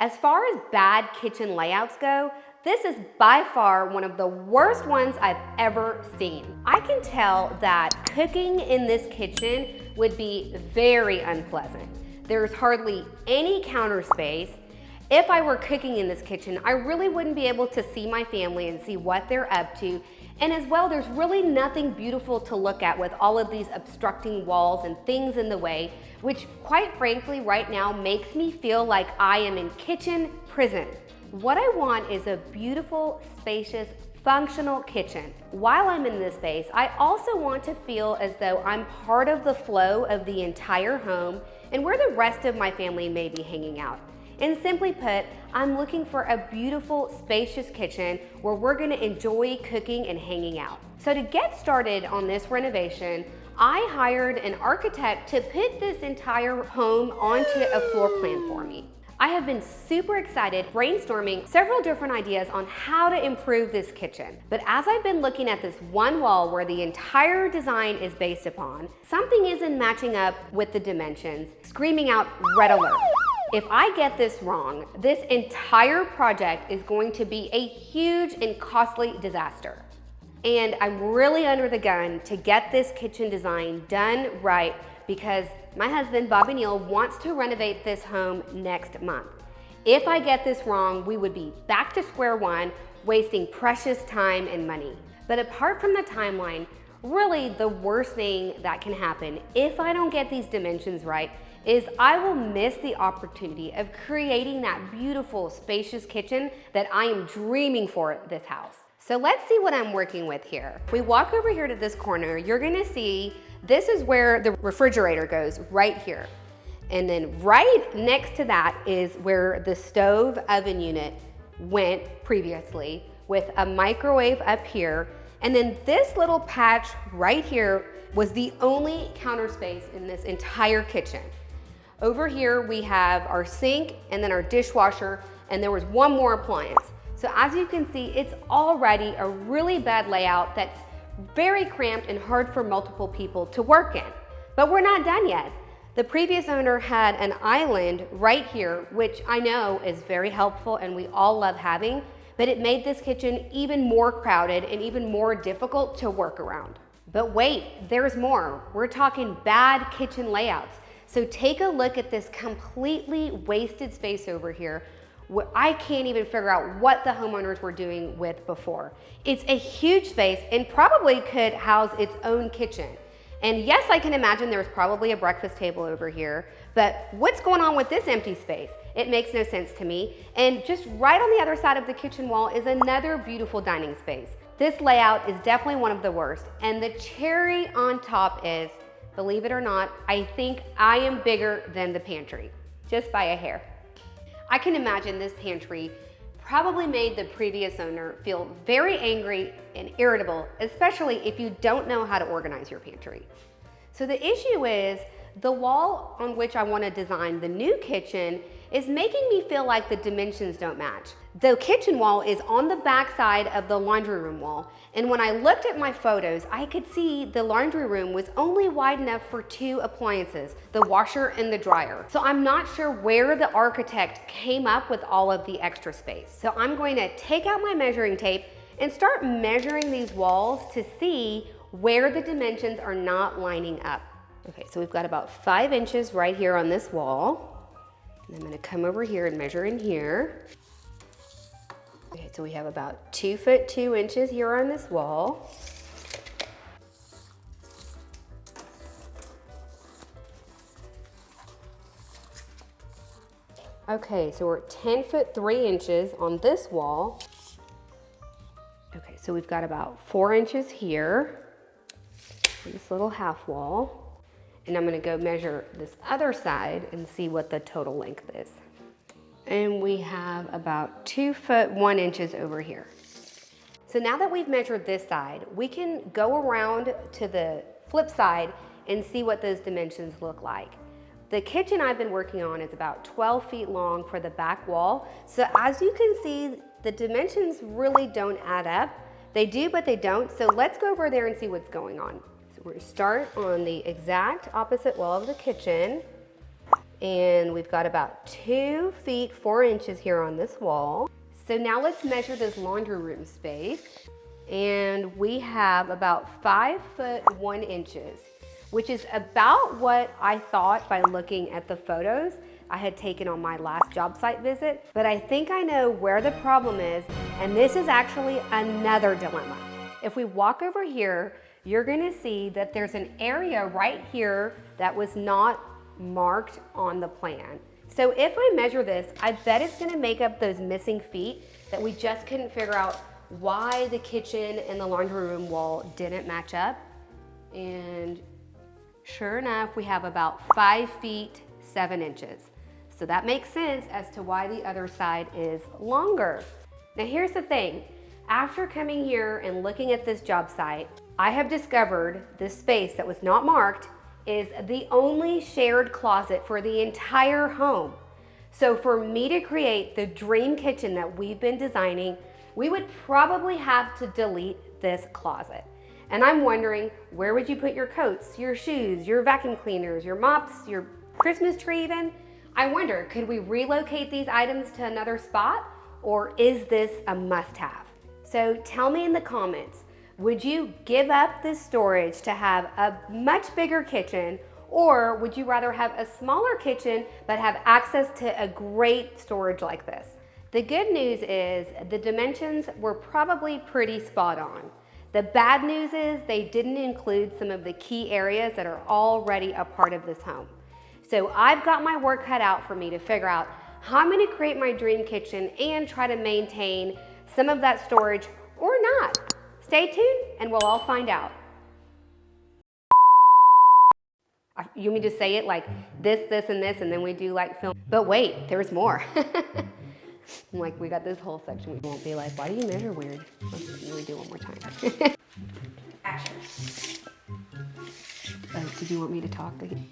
As far as bad kitchen layouts go, this is by far one of the worst ones I've ever seen. I can tell that cooking in this kitchen would be very unpleasant. There's hardly any counter space. If I were cooking in this kitchen, I really wouldn't be able to see my family and see what they're up to. And as well, there's really nothing beautiful to look at with all of these obstructing walls and things in the way, which quite frankly right now makes me feel like I am in kitchen prison. What I want is a beautiful, spacious, functional kitchen. While I'm in this space, I also want to feel as though I'm part of the flow of the entire home and where the rest of my family may be hanging out. And simply put, I'm looking for a beautiful, spacious kitchen where we're gonna enjoy cooking and hanging out. So to get started on this renovation, I hired an architect to put this entire home onto a floor plan for me. I have been super excited brainstorming several different ideas on how to improve this kitchen. But as I've been looking at this one wall where the entire design is based upon, something isn't matching up with the dimensions, screaming out red alert. If I get this wrong, this entire project is going to be a huge and costly disaster. And I'm really under the gun to get this kitchen design done right because my husband, Bobby Neal, wants to renovate this home next month. If I get this wrong, we would be back to square one, wasting precious time and money. But apart from the timeline, really the worst thing that can happen if I don't get these dimensions right is I will miss the opportunity of creating that beautiful, spacious kitchen that I am dreaming for this house. So let's see what I'm working with here. If we walk over here to this corner, you're gonna see this is where the refrigerator goes, right here. And then right next to that is where the stove oven unit went previously with a microwave up here. And then this little patch right here was the only counter space in this entire kitchen. Over here we have our sink and then our dishwasher, and there was one more appliance. So as you can see, it's already a really bad layout that's very cramped and hard for multiple people to work in. But we're not done yet. The previous owner had an island right here, which I know is very helpful and we all love having, but it made this kitchen even more crowded and even more difficult to work around. But wait, there's more. We're talking bad kitchen layouts. So take a look at this completely wasted space over here. I can't even figure out what the homeowners were doing with before. It's a huge space and probably could house its own kitchen. And yes, I can imagine there's probably a breakfast table over here, but what's going on with this empty space? It makes no sense to me. And just right on the other side of the kitchen wall is another beautiful dining space. This layout is definitely one of the worst. And the cherry on top is, believe it or not, I think I am bigger than the pantry, just by a hair. I can imagine this pantry probably made the previous owner feel very angry and irritable, especially if you don't know how to organize your pantry. So the issue is the wall on which I want to design the new kitchen is making me feel like the dimensions don't match. The kitchen wall is on the back side of the laundry room wall, and when I looked at my photos, I could see the laundry room was only wide enough for two appliances, the washer and the dryer. So I'm not sure where the architect came up with all of the extra space. So I'm going to take out my measuring tape and start measuring these walls to see where the dimensions are not lining up. Okay, so we've got about 5 inches right here on this wall. And I'm gonna come over here and measure in here. Okay, so we have about 2 foot 2 inches here on this wall. Okay, so we're at 10 foot 3 inches on this wall. Okay, so we've got about 4 inches here on this little half wall. And I'm gonna go measure this other side and see what the total length is. And we have about 2 foot 1 inches over here. So now that we've measured this side, we can go around to the flip side and see what those dimensions look like. The kitchen I've been working on is about 12 feet long for the back wall. So as you can see, the dimensions really don't add up. They do, but they don't. So let's go over there and see what's going on. So we're gonna start on the exact opposite wall of the kitchen. And we've got about 2 feet 4 inches here on this wall. So now let's measure this laundry room space. And we have about 5 foot 1 inches, which is about what I thought by looking at the photos I had taken on my last job site visit. But I think I know where the problem is, and this is actually another dilemma. If we walk over here, you're gonna see that there's an area right here that was not marked on the plan. So if I measure this, I bet it's gonna make up those missing feet that we just couldn't figure out why the kitchen and the laundry room wall didn't match up. And sure enough, we have about 5 feet 7 inches. So that makes sense as to why the other side is longer. Now here's the thing. After coming here and looking at this job site, I have discovered this space that was not marked is the only shared closet for the entire home. So for me to create the dream kitchen that we've been designing, we would probably have to delete this closet. And I'm wondering, where would you put your coats, your shoes, your vacuum cleaners, your mops, your Christmas tree even? I wonder, could we relocate these items to another spot, or is this a must-have? So tell me in the comments, would you give up this storage to have a much bigger kitchen, or would you rather have a smaller kitchen but have access to a great storage like this? The good news is the dimensions were probably pretty spot on. The bad news is they didn't include some of the key areas that are already a part of this home. So I've got my work cut out for me to figure out how I'm gonna create my dream kitchen and try to maintain some of that storage or not. Stay tuned and we'll all find out. You want me to say it like this, and this, and then we do like film? But wait, there's more. I'm like, we got this whole section. We won't be like, why do you measure weird? Let's really do one more time. Action. Oh, did you want me to talk again?